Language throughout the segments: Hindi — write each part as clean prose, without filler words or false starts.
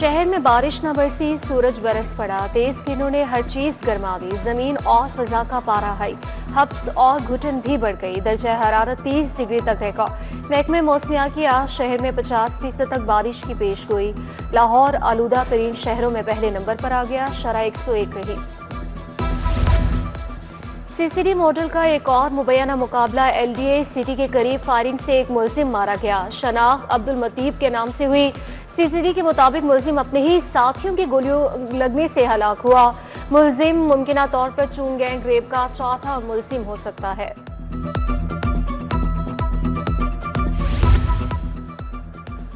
शहर में बारिश न बरसी, सूरज बरस पड़ा। तेज किरणों ने हर चीज गर्मा दी। जमीन और फिजा का पारा हाई, हब्स और घुटन भी बढ़ गई। दर्जा हरारत 30 डिग्री तक रिकॉर्ड। महकमे मौसमियात की आज शहर में 50% तक बारिश की पेशगोई। लाहौर आलूदा तरीन शहरों में पहले नंबर पर आ गया, शरह 101 रही। सीसीडी मॉडल का एक और मुबैना मुकाबला। एलडीए सिटी के करीब फायरिंग से एक मुलजिम मारा गया। शनाख्त अब्दुल मतीब के नाम से हुई। सीसीडी के मुताबिक मुलजिम अपने ही साथियों की गोलियों लगने से हलाक हुआ। मुलजिम मुमकिना तौर पर चून गैंग रेप का चौथा मुलजिम हो सकता है।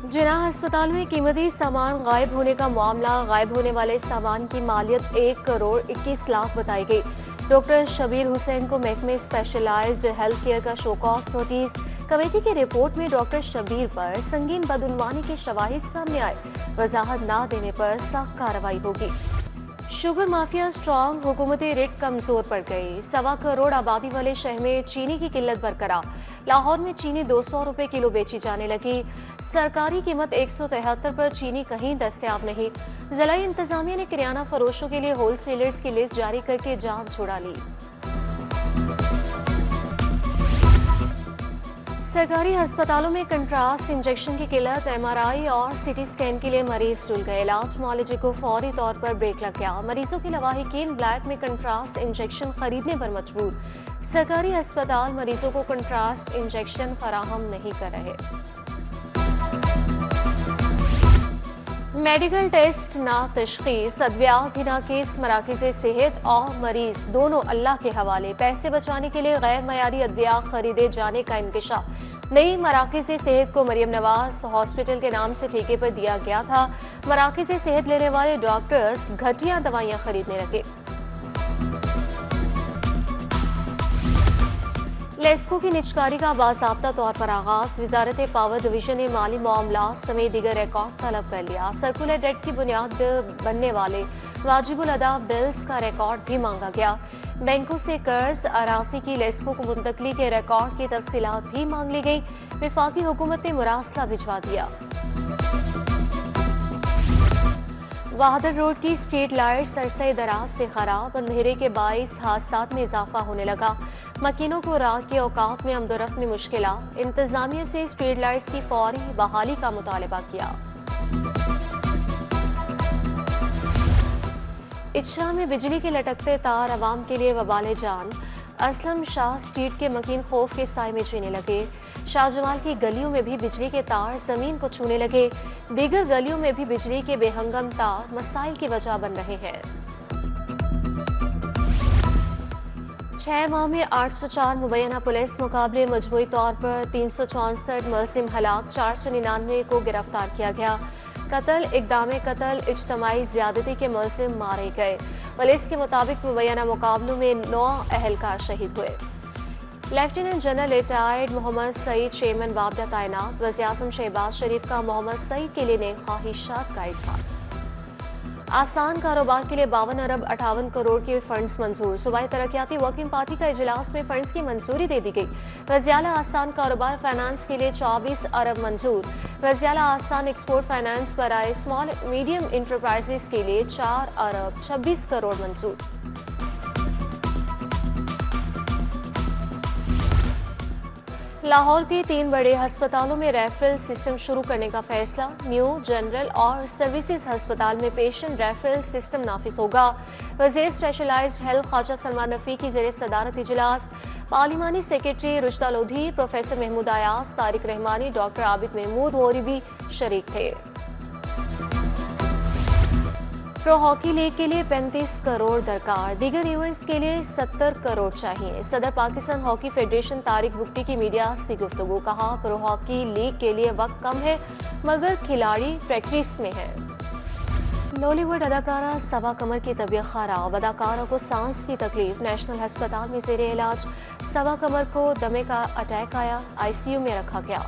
जिनाह अस्पताल में कीमती सामान गायब होने का मामला। गायब होने वाले सामान की मालियत 1 करोड़ 21 लाख बताई गई। डॉक्टर शबीर हुसैन को महकमे स्पेशलाइज्ड हेल्थ केयर का शो कॉज नोटिस। कमेटी की रिपोर्ट में डॉक्टर शबीर पर संगीन बदउनवानी के शवाहिद सामने आए। वजाहत न देने पर सख्त कार्रवाई होगी। शुगर माफिया स्ट्रांग, हुकूमती रिट कमजोर पड़ गई। 1.25 करोड़ आबादी वाले शहर में चीनी की किल्लत बरकरार। लाहौर में चीनी 200 रुपए किलो बेची जाने लगी। सरकारी कीमत 173 पर चीनी कहीं दस्तयाब नहीं। जिला इंतजामिया ने किराना फरोशों के लिए होलसेलर्स की लिस्ट जारी करके जान छुड़ा ली। सरकारी अस्पतालों में कंट्रास्ट इंजेक्शन की किल्लत। एमआरआई और सीटी स्कैन के लिए मरीज डुल गए। इलाज मुआलजे को फौरी तौर पर ब्रेक लग गया। मरीजों के लवाहिकीन ब्लैक में कंट्रास्ट इंजेक्शन खरीदने पर मजबूर। सरकारी अस्पताल मरीजों को कंट्रास्ट इंजेक्शन फराहम नहीं कर रहे। मेडिकल टेस्ट ना तशखीस, अद्विया बिना केस। मराकिज़ सेहत और मरीज दोनों अल्लाह के हवाले। पैसे बचाने के लिए गैर मयारी अद्विया खरीदे जाने का इंकशाफ। नई मराकिज़ सेहत को मरियम नवाज हॉस्पिटल के नाम से ठेके पर दिया गया था। मराकिज़ सेहत लेने वाले डॉक्टर्स घटिया दवाइयां खरीदने लगे। लेस्को की निजकारी का बाज़ाब्ता तौर पर आगाज। वजारत पावर डिवीजन ने माली मामलात समेत दीगर रिकॉर्ड तलब कर लिया। सर्कुलर डेट की बुनियाद बनने वाले वाजिबुल अदा बिल्स का रिकॉर्ड भी मांगा गया। बैंकों से कर्ज अराजी की लेस्को को मुंतकली के रिकॉर्ड की तफसीलात भी मांग ली गई। वफाकी हुकूमत ने मुरासला भिजवा दिया। वाहदर रोड की स्ट्रीट लाइट सरसई दराज से खराब। अंधेरे के बाइस हादसात में इजाफा होने लगा। मकीनों को रात के औकात में आमदोरफ्त में मुश्किलात। इंतजामिया से स्ट्रीट लाइट्स की फौरी बहाली का मुतालबा किया। इचरा में बिजली के लटकते तार अवाम के लिए वबाले जान। असलम शाह स्ट्रीट के मकीन खौफ के साए में जीने लगे। शाहजमाल की गलियों में भी बिजली के तार जमीन को छूने लगे। दीगर गलियों में भी बिजली के बेहंगम तार मसाइल की वजह बन रहे हैं। 6 माह में 804 मुबैना पुलिस मुकाबले। मजमूई तौर पर 364 मुलजिम हलाक। 499 को गिरफ्तार किया गया। कत्ल, इक़दाम कत्ल, इज्तमाई ज़्यादती के मुलजिम मारे गए। पुलिस के मुताबिक मुबैना मुकाबलों में 9 अहलकार शहीद हुए। Lieutenant general retired Mohammad Saeed chairman बाबदा तैनात। वज़ीर-ए-आज़म शहबाज शरीफ का मोहम्मद सईद के लिए नेक ख्वाहिशात का इज़हार। आसान कारोबार के लिए 52 अरब 58 करोड़ के फंड्स मंजूर। सूबाई तरक्याती वर्किंग पार्टी का इजलास में फंड्स की मंजूरी दे दी गई। वज़ीर आसान कारोबार फाइनेंस के लिए 24 अरब मंजूर। वज़ीर आसान एक्सपोर्ट फाइनेंस बराए स्मॉल मीडियम इंटरप्राइजेस के लिए 4 अरब 26 करोड़ मंजूर। लाहौर के 3 बड़े अस्पतालों में रेफरल सिस्टम शुरू करने का फैसला। न्यू, जनरल और सर्विसेज अस्पताल में पेशेंट रेफरल सिस्टम नाफिज होगा। वज़ीर स्पेशलाइज्ड हेल्थ ख्वाजा सलमान रफ़ी की ज़ेर सदारत इजलास। पार्लिमानी secretary Rushda Lodhi, professor Mahmood Ayaz, Tariq Rahmani, doctor Abid Mahmood और भी शरीक थे। प्रो हॉकी लीग के लिए 35 करोड़ दरकार। दीगर इवेंट्स के लिए 70 करोड़ चाहिए। सदर पाकिस्तान हॉकी फेडरेशन तारिक बुगटी की मीडिया से गुफ्तगू। कहा, प्रो हॉकी लीग के लिए वक्त कम है मगर खिलाड़ी प्रैक्टिस में है। बॉलीवुड अदाकारा सबा कमर की तबीयत खराब। अदाकारा को सांस की तकलीफ। नेशनल अस्पताल में जेर इलाज। सबा कमर को दमे का अटैक आया, ICU में रखा गया।